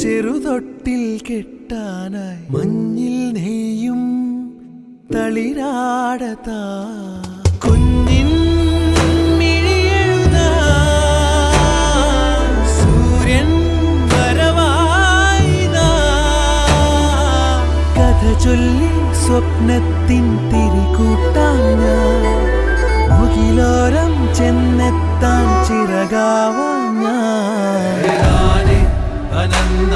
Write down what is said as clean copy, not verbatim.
ചെറുതൊട്ടിൽ കെട്ടാനായി മഞ്ഞിൽ നെയ്യും തളിരാടതാ കുഞ്ഞിൻ മിഴിയെഴുതാ സൂര്യൻ വരവായിതാ കഥ ചൊല്ലി സ്വപ്നത്തിൻ തിരികൂട്ടാൻ ഞാൻ മുകിലോരം ചെന്നെത്താൻ ചിറകാവാൻ ഞാൻ അനന്ത